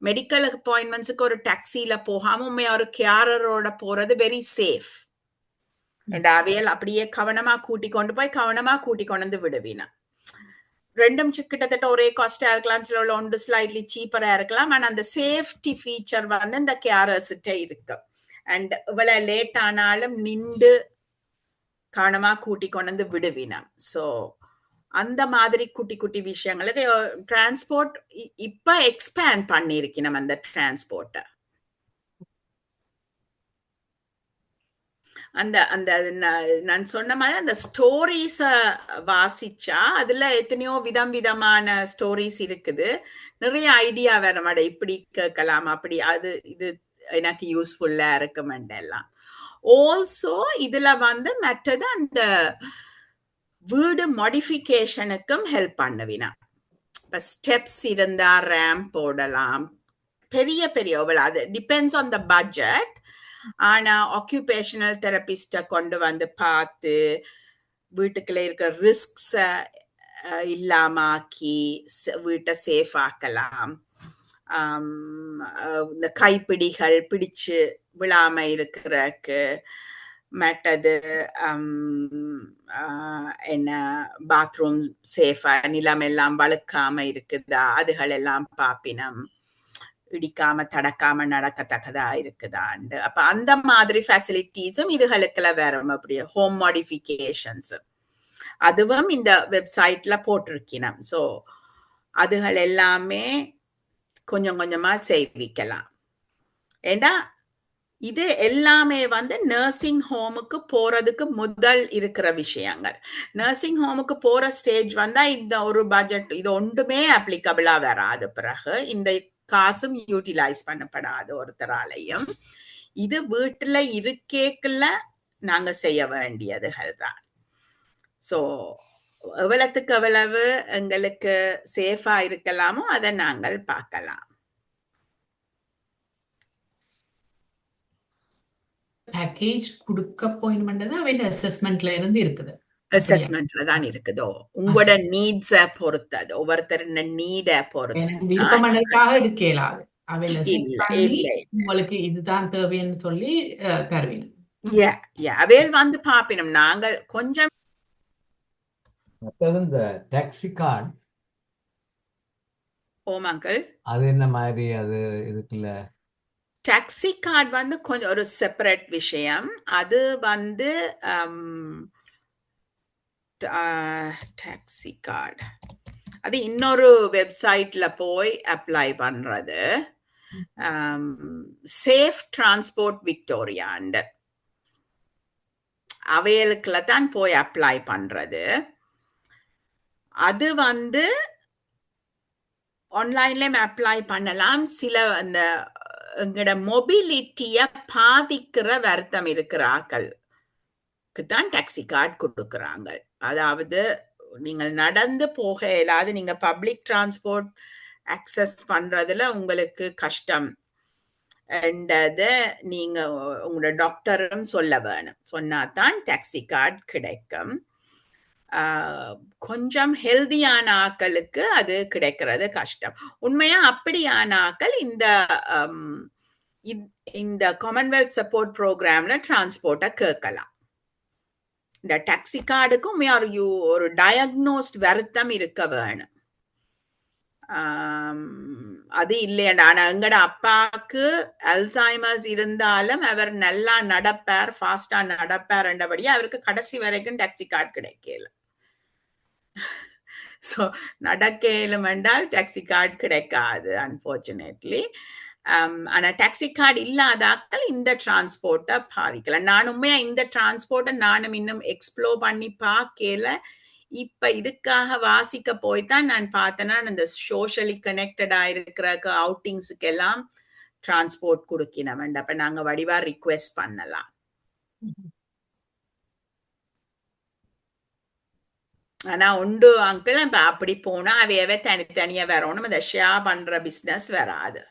மெடிக்கல் அப்பாயின்மெண்ட்ஸுக்கு ஒரு டாக்ஸில போகாம ஒரு கேரரோட போறது வெரி சேஃப். அவையல் அப்படியே கவனமா கூட்டி கொண்டு போய் கவனமா கூட்டி கொண்டு வந்து விடுவீனா. ரெண்டும் கிட்டத்தட்ட ஒரே காஸ்டா இருக்கலாம், சில ஒன்று ஸ்லைட்லி சீப்பரா இருக்கலாம். ஆனா அந்த சேஃப்டி ஃபீச்சர் வந்து இந்த கேரர்ஸ்கிட்ட இருக்கு. அண்ட் இவ்வளவு லேட் ஆனாலும் நின்று கவனமா கூட்டி கொண்டு வந்து விடுவீனா. ஸோ அந்த மாதிரி குட்டி குட்டி விஷயங்களுக்கு டிரான்ஸ்போர்ட் இப்ப எக்ஸ்பேண்ட் பண்ணிருக்கணும். அந்த டிரான்ஸ்போர்ட்டை அந்த அந்த நான் சொன்ன மாதிரி அந்த ஸ்டோரிஸ வாசிச்சா அதுல எத்தனையோ விதமான ஸ்டோரிஸ் இருக்குது. நிறைய ஐடியா வேற மாட இப்படி கேட்கலாம், அப்படி அது இது எனக்கு யூஸ்ஃபுல்லா இருக்குமெண்டெல்லாம். ஆல்சோ இதுல வந்து மற்றது அந்த வீடு மாடிஃபிகேஷனுக்கும் ஹெல்ப் பண்ணுவினா. இப்ப ஸ்டெப்ஸ் இருந்தா ரேம்ப் போடலாம். பெரிய அது டிபெண்ட்ஸ் ஆன் த பட்ஜெட். ஆனா ஆக்குபேஷனல் தெரபிஸ்ட கொண்டு வந்து பார்த்து வீட்டுக்குள்ள இருக்கிற ரிஸ்க்ஸ இல்லாமாக்கி வீட்டை சேஃப் ஆக்கலாம். இந்த கைப்பிடிகள் பிடிச்சு விழாம இருக்கிறக்கு மற்றது என்ன பாத்ரூம் சேஃபா நிலம் எல்லாம் வழுக்காம இருக்குதா அதுகள் எல்லாம் பாப்பினம், இடிக்காம தடக்காம நடக்கத்தக்கதா இருக்குதாண்டு. அப்ப அந்த மாதிரி ஃபெசிலிட்டிஸும் இதுகளுக்குள்ள வரும். அப்படி ஹோம் மாடிஃபிகேஷன்ஸ் அதுவும் இந்த வெப்சைட்ல போட்டிருக்கணும். ஸோ அதுகள் எல்லாமே கொஞ்சம் கொஞ்சமா செய்விக்கலாம். ஏண்டா இது எல்லாமே வந்து நர்சிங் ஹோமுக்கு போறதுக்கு முதல் இருக்கிற விஷயங்கள். நர்சிங் ஹோமுக்கு போற ஸ்டேஜ் வந்தா இந்த ஒரு பட்ஜெட் இது ஒன்றுமே அப்ளிகபிளா வராது. பிறகு இந்த காசும் யூட்டிலைஸ் பண்ணப்படாது ஒருத்தராலையும். இது வீட்டுல இருக்கேக்குள்ள நாங்க செய்ய வேண்டியதுகள் தான். ஸோ எவ்வளவுக்கு எவ்வளவு எங்களுக்கு சேஃபா இருக்கலாமோ அதை நாங்கள் பார்க்கலாம்.
பேக்கேஜ் கொடுக்க போயின்மெண்ட் அவன் அசஸ்மெண்ட்ல இருந்து இருக்குது.
அசஸ்மெண்ட்ல தான் இருக்குதோ உங்களோட நீட்ஸ பொறுத்தது, ஒவ்வொருத்தர் நீட பொறுத்து
விருப்பமனதுக்காக எடுக்கலாது. அவையில உங்களுக்கு இதுதான் தேவைன்னு சொல்லி தருவீங்க.
அவையில் வந்து பாப்பினும் நாங்கள் கொஞ்சம்
இந்த டாக்ஸி கார்டு.
ஓம் அங்கிள்,
அது என்ன மாதிரி? அது இதுக்குள்ள
டாக்ஸி கார்டு வந்து கொஞ்சம் ஒரு செப்பரேட் விஷயம். அது வந்து டாக்ஸி கார்டு அது இன்னொரு வெப்சைட்ல போய் அப்ளை பண்றது. சேஃப் டிரான்ஸ்போர்ட் விக்டோரியாண்டு அவைகளுக்குள்ள தான் போய் அப்ளை பண்றது. அது வந்து ஆன்லைன்லயும் அப்ளை பண்ணலாம். சில அந்த எங்களோட மொபிலிட்டிய பாதிக்கிற வருத்தம் இருக்கிற ஆக்களுக்கு தான் டாக்ஸி கார்டு கொடுக்குறாங்க. அதாவது நீங்கள் நடந்து போக இயலாது, நீங்க பப்ளிக் டிரான்ஸ்போர்ட் அக்சஸ் பண்றதுல உங்களுக்கு கஷ்டம் என்றதை நீங்க உங்களோட டாக்டரும் சொல்ல வேணும். சொன்னாதான் டாக்ஸி கார்டு கிடைக்கும். கொஞ்சம் ஹெல்தியான ஆக்களுக்கு அது கிடைக்கிறது கஷ்டம். உண்மையா அப்படியான ஆக்கள் இந்த காமன்வெல்த் சப்போர்ட் ப்ரோக்ராம்ல டிரான்ஸ்போர்ட்டை கேட்கலாம். இந்த டாக்ஸி கார்டுக்கும் ஒரு டயக்னோஸ்ட் வருத்தம் இருக்க வேணும். அது இல்லையண்டா. ஆனா எங்கட அப்பாவுக்கு அல்சைமர்ஸ் இருந்தாலும் அவர் நல்லா நடப்பார், ஃபாஸ்டா நடப்பார் என்றபடியே அவருக்கு கடைசி வரைக்கும் டாக்ஸி கார்டு கிடைக்கல. ஸோ நடக்கலும் என்றால் டாக்ஸி கார்டு கிடைக்காது அன்பார்ச்சுனேட்லி. ஆனா டாக்ஸி கார்டு இல்லாதாக்கள் இந்த டிரான்ஸ்போர்ட்டை பாவிக்கலாம். நானுமே இந்த டிரான்ஸ்போர்ட்டை நானும் இன்னும் எக்ஸ்ப்ளோர் பண்ணி பார்க்கல. இப்ப இதுக்காக வாசிக்க போய்தான் நான் பார்த்தேன்னா இந்த சோஷியலி கனெக்டடா இருக்கிற அவுட்டிங்ஸுக்கு எல்லாம் டிரான்ஸ்போர்ட் கொடுக்கணும். அப்ப நாங்க வடிவா ரிக்வெஸ்ட் பண்ணலாம். ஆனா உண்டு அங்கிள், இப்ப அப்படி போனா அவையவே தனித்தனியா வரணும். அந்த ஷேர் பண்ற பிசினஸ் வராது.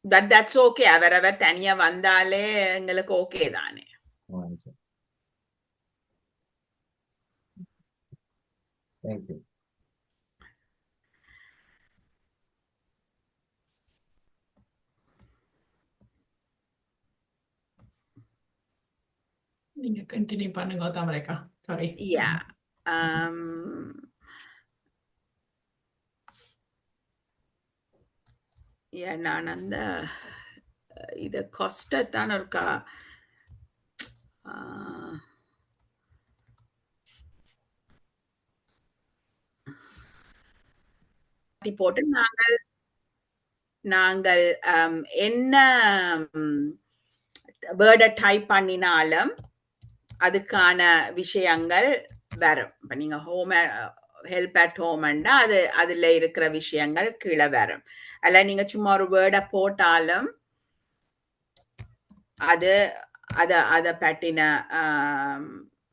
But that's okay. அவரவர் தனியா வந்தாலே எங்களுக்கு ஓகே தானே.
தேங்க்யூ.
நீங்க கண்டினியூ பண்ணுங்க தாமரைக்கா. சாரி.
யா நான் அந்த இத காஸ்டத்தான் இருக்கா போட்டு நாங்கள் என்ன வேர்டை டைப் பண்ணினாலும் அதுக்கான விஷயங்கள் வரும். இப்ப நீங்க ஹெல்ப் அட் ஹோம்ண்டா அதுல இருக்கிற விஷயங்கள் கீழே வரும். அல்ல நீங்க சும்மா ஒரு வேர்டை போட்டாலும் அத பற்றின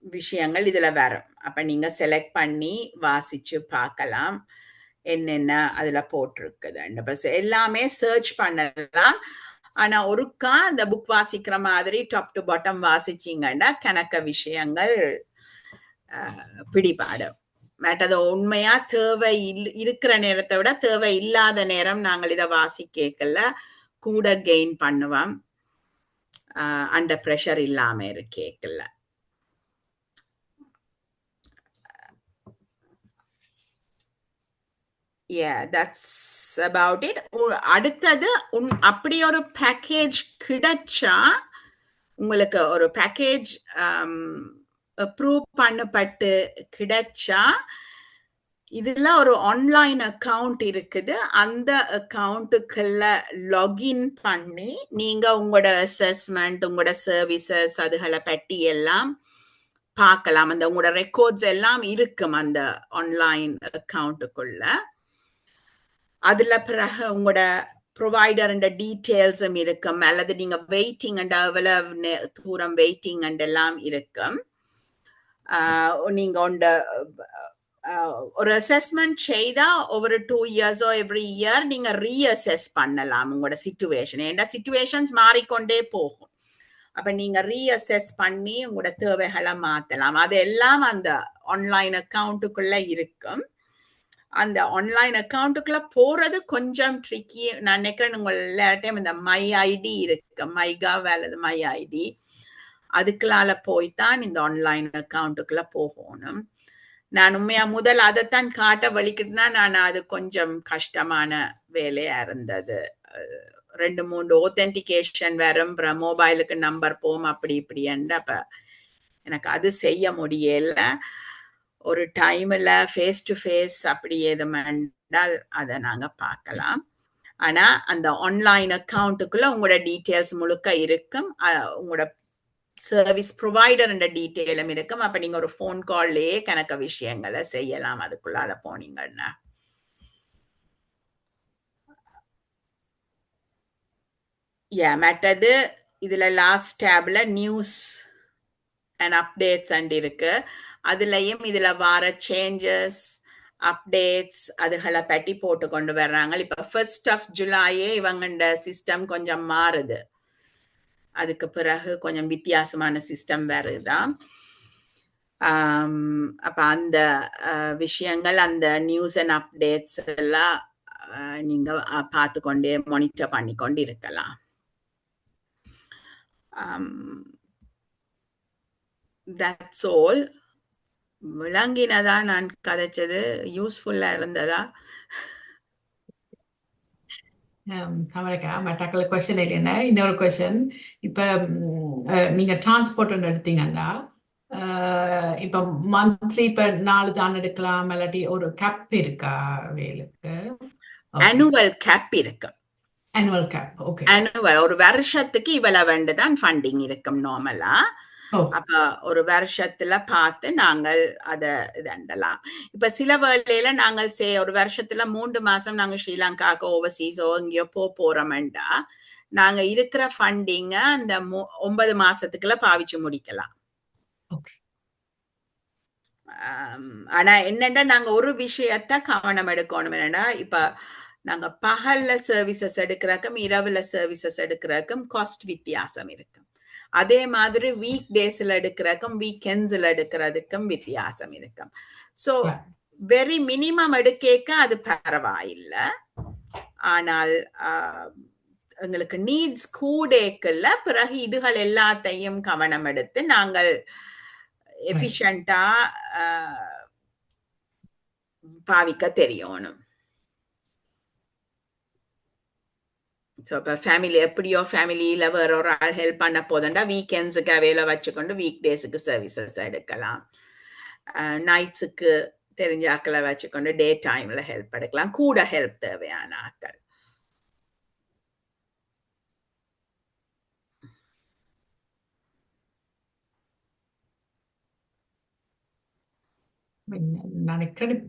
விஷயங்கள் இதுல வரும். அப்ப நீங்க செலக்ட் பண்ணி வாசிச்சு பார்க்கலாம் என்னென்ன அதுல போட்டிருக்குது. எல்லாமே சர்ச் பண்ணலாம். ஆனா ஒருக்கா அந்த புக் வாசிக்கிற மாதிரி டாப் டு பாட்டம் வாசிச்சிங்கன்னா கணக்க விஷயங்கள் பிடிபாடும். மற்றது உண்மையா தேவை இருக்கிற நேரத்தை விட தேவை இல்லாத நேரம் நாங்கள் இதை வாசிக்கல கூட கெயின் பண்ணுவோம். அண்டர் பிரஷர் இல்லாம இருக்கேக்கல. Yeah, that's about it. அடுத்தது அப்படி ஒரு பேக்கேஜ் கிடைச்சா, உங்களுக்கு ஒரு பேக்கேஜ் அப்ரூவ் பண்ணப்பட்டு கிடைச்சா, இதுல ஒரு ஆன்லைன் அக்கவுண்ட் இருக்குது. அந்த அக்கவுண்ட்டுக்குள்ள லாகின் பண்ணி நீங்க உங்களோட அசஸ்மெண்ட், உங்களோட சர்வீசஸ் அதுகளை பற்றி எல்லாம் பார்க்கலாம். அந்த உங்களோட ரெக்கார்ட்ஸ் எல்லாம் இருக்கும் அந்த ஆன்லைன் அக்கவுண்ட்டுக்குள்ள. அதுல பிறகு உங்களோட ப்ரொவைடர் டீட்டெயில்ஸும் இருக்கும். அல்லது நீங்க வெயிட்டிங் எவ்வளவு தூரம் வெயிட்டிங் எல்லாம் இருக்கும். நீங்க ஒரு அசஸ்மெண்ட் செய்தா ஒவ்வொரு 2 years எவ்ரி இயர் நீங்க ரீஅசஸ் பண்ணலாம் உங்களோட சிச்சுவேஷன். ஏன்னா சிச்சுவேஷன்ஸ் மாறிக்கொண்டே போகும். அப்ப நீங்க ரீஅசஸ் பண்ணி உங்களோட தேவைகளை மாத்தலாம். அதெல்லாம் அந்த ஆன்லைன் அக்கவுண்ட்டுக்குள்ள இருக்கும். அந்த ஆன்லைன் அக்கவுண்ட்டுக்குள்ள போறது கொஞ்சம் ட்ரிக்கி. நான் நினைக்கிறேன் உங்க எல்லார்ட்டையும் இந்த மை ஐடி இருக்கு, மைகாவ் அல்லது மை ஐடி, அதுக்குள்ளால போய்தான் இந்த ஆன்லைன் அக்கவுண்ட்டுக்குள்ள போகணும். நான் உண்மையா முதல் அதைத்தான் காட்ட வலிக்கிட்டுனா நான் அது கொஞ்சம் கஷ்டமான வேலையா இருந்தது. 2-3 ஆத்தென்டிகேஷன் வரும், மொபைலுக்கு நம்பர் போகும், அப்படி இப்படின்னு. அப்ப எனக்கு அது செய்ய முடியல. ஒரு டைம்ல ஃபேஸ் டு ஃபேஸ் அப்படி ஏதுமென்றால் அதை நாங்க பார்க்கலாம். ஆனா அந்த ஆன்லைன் அக்கவுண்ட்டுக்குள்ள உங்களோட டீட்டெயில்ஸ் முழுக்க இருக்கும். உங்களோட சர்வீஸ் ப்ரொவைடர் டீட்டெயிலும் இருக்கும். அப்ப நீங்க ஒரு ஃபோன் கால்லேயே கணக்க விஷயங்களை செய்யலாம் அதுக்குள்ளால போனீங்கன்னா. மற்றது இதுல லாஸ்ட் டேப்ல நியூஸ் அண்ட் அப்டேட்ஸ் இருக்கு. அதுலயும் இதுல வர சேஞ்சஸ், அப்டேட்ஸ் அதுகளை பற்றி போட்டு கொண்டு வர்றாங்க. இப்ப 1st of July இவங்க சிஸ்டம் கொஞ்சம் மாறுது. அதுக்கு பிறகு கொஞ்சம் வித்தியாசமான சிஸ்டம் வருதுதான். அப்ப அந்த விஷயங்கள், அந்த நியூஸ் அண்ட் அப்டேட்ஸ் எல்லாம் நீங்க பார்த்து கொண்டே மானிட்டர் பண்ணி கொண்டு இருக்கலாம். That's all. விளங்கினதா நான் கதைச்சது? யூஸ்ஃபுல்லா இருந்ததா?
டக்குல கொஸ்டின் இல்லைன்னா இன்னொரு கொஸ்டின். இப்ப நீங்க டிரான்ஸ்போர்ட் எடுத்தீங்கன்னா இப்ப மந்த்லி இப்ப 4 தான் எடுக்கலாம், இல்லாட்டி ஒரு கேப் இருக்கா வேலுக்கு?
ஆனுவல் கேப் இருக்கு.
Annual cap, okay.
ஆனுவல் ஒரு வருஷத்துக்கு இவ்வளவு தான் ஃபண்டிங் இருக்கும் நார்மலா.
ஓ
அப்ப ஒரு வருஷத்துல பார்த்து நாங்கள் அத இதண்டலாம். இப்ப சில வேளையில நாங்கள் ஒரு வருஷத்துல 3 மாசம் நாங்க ஸ்ரீலங்காக்கு ஓவர்சீஸோ எங்கேயோ போறோம்டா நாங்க இருக்கிற ஃபண்டிங்க அந்த 9 மாசத்துக்குள்ள பாவிச்சு முடிக்கலாம்.
ஓகே
ஆனா என்னன்னா நாங்க ஒரு விஷயத்த கவனம் எடுக்கணும். என்னன்னா இப்ப நாங்க பகல்ல சர்வீசஸ் எடுக்கிறக்கும் இரவுல சர்வீசஸ் எடுக்கிறக்கும் காஸ்ட் வித்தியாசம் இருக்கு. அதே மாதிரி வீக் டேஸ்ல எடுக்கிறக்கும் வீக்கெண்ட்ஸ்ல எடுக்கிறதுக்கும் வித்தியாசம் இருக்கும். ஸோ வெரி மினிமம் எடுக்க அது பரவாயில்லை. ஆனால் எங்களுக்கு நீட்ஸ் கூடேக்கல்ல பிறகு இதுகள் எல்லாத்தையும் கவனம் எடுத்து நாங்கள் எஃபிஷியண்டா பாவிக்க தெரியணும். ஸோ இப்போ ஃபேமிலி எப்படியோ ஃபேமிலியில் வேற ஒரு ஆள் ஹெல்ப் பண்ண போதுண்டா வீக்கெண்ட்ஸுக்கு அவையில வச்சுக்கொண்டு வீக் டேஸுக்கு சர்வீசஸ் எடுக்கலாம். நைட்ஸுக்கு தெரிஞ்ச ஆக்களை வச்சுக்கொண்டு டே டைம்ல ஹெல்ப் எடுக்கலாம். கூட ஹெல்ப் தேவையான ஆக்கள்.
நினைக்கிறேன்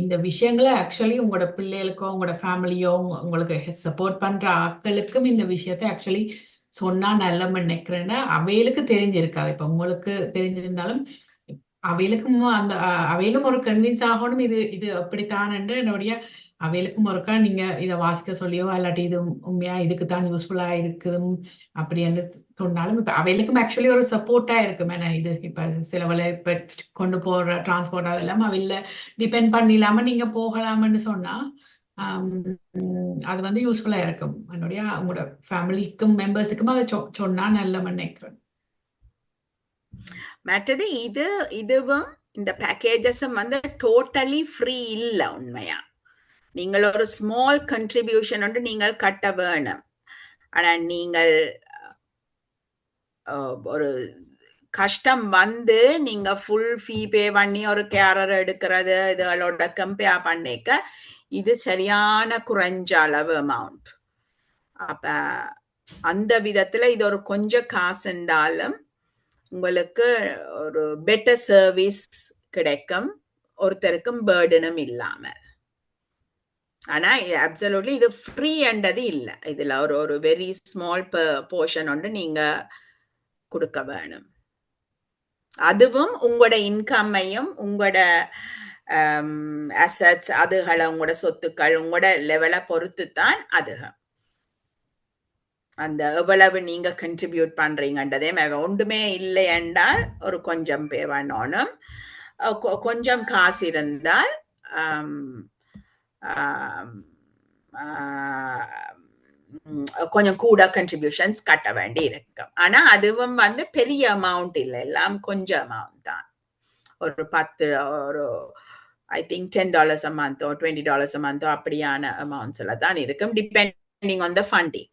இந்த விஷயங்களை ஆக்சுவலி உங்களோட பிள்ளைகளுக்கோ உங்களோட ஃபேமிலியோ உங்களுக்கு சப்போர்ட் பண்ற ஆட்களுக்கும் இந்த விஷயத்த ஆக்சுவலி சொன்னா நல்ல நினைக்கிறேன்னா அவைகளுக்கு தெரிஞ்சிருக்காது. இப்ப உங்களுக்கு தெரிஞ்சிருந்தாலும் அவைகளுக்கும் அந்த அவையிலும் ஒரு கன்வின்ஸ் ஆகணும் இது இது அப்படித்தான் என்னுடைய அவைகளுக்கும் ஒருக்கா நீங்க இதை வாசிக்க சொல்லியோ இல்லாட்டி இது உண்மையா இதுக்குத்தான் யூஸ்ஃபுல்லா இருக்குது அப்படின்னு சொன்னாலும் இப்ப அவைகளுக்கும் ஆக்சுவலி ஒரு சப்போர்ட்டா இருக்கும். ஏன்னா இது இப்ப சிலவளை இப்ப கொண்டு போற டிரான்ஸ்போர்ட் அது இல்லாம அவையில டிபெண்ட் பண்ணிடாம நீங்க போகலாம்னு சொன்னா அது வந்து யூஸ்ஃபுல்லா இருக்கும். என்னுடைய உங்களோட ஃபேமிலிக்கும் மெம்பர்ஸுக்கும் அதை சொன்னா நல்ல நினைக்கிறேன்.
மற்றது இதுவும் இந்த பேக்கேஜஸும் வந்து டோட்டலி ஃப்ரீ இல்லை. உண்மையா நீங்கள் ஒரு ஸ்மால் கண்ட்ரிபியூஷன் வந்து நீங்கள் கட்ட வேணும். ஆனா நீங்கள் ஒரு கஷ்டம் வந்து நீங்க ஃபுல் ஃபீ பே பண்ணி ஒரு கேரர் எடுக்கிறது இதுகளோட கம்பேர் பண்ணிக்க இது சரியான குறைஞ்ச அளவு அமௌண்ட். அப்ப அந்த விதத்துல இது ஒரு கொஞ்சம் காசுண்டாலும் உங்களுக்கு ஒரு பெட்டர் சர்வீஸ் கிடைக்கும், ஒருத்தருக்கும் பேர்டனும் இல்லாம. ஆனா அப்சல்யூட்லி இது ஃப்ரீ என்றது இல்லை. இதுல ஒரு வெரி ஸ்மால் போர்ஷன் ஒன்று நீங்க கொடுக்க வேணும். அதுவும் உங்களோட இன்கம்மையும் உங்களோட அசட்ஸ் அதுகளை உங்களோட சொத்துக்கள் உங்களோட லெவலை பொறுத்து தான் அதுக அந்த எவ்வளவு நீங்க கண்ட்ரிபியூட் பண்றீங்கன்றதே ஒன்றுமே இல்லை என்றால் ஒரு கொஞ்சம் பே பண்ணணும். கொஞ்சம் காசு இருந்தால் கொஞ்சம் கூட கண்ட்ரிபியூஷன்ஸ் கட்ட வேண்டி இருக்கும். ஆனா அதுவும் வந்து பெரிய அமௌண்ட் இல்லை, எல்லாம் கொஞ்சம் அமௌண்ட் தான். ஒரு 10 ஒரு I think $10 a month or $20 a month அப்படியான அமௌண்ட்ஸ்ல தான் இருக்கும், டிபெண்டிங் ஆன் த ஃபண்டிங்.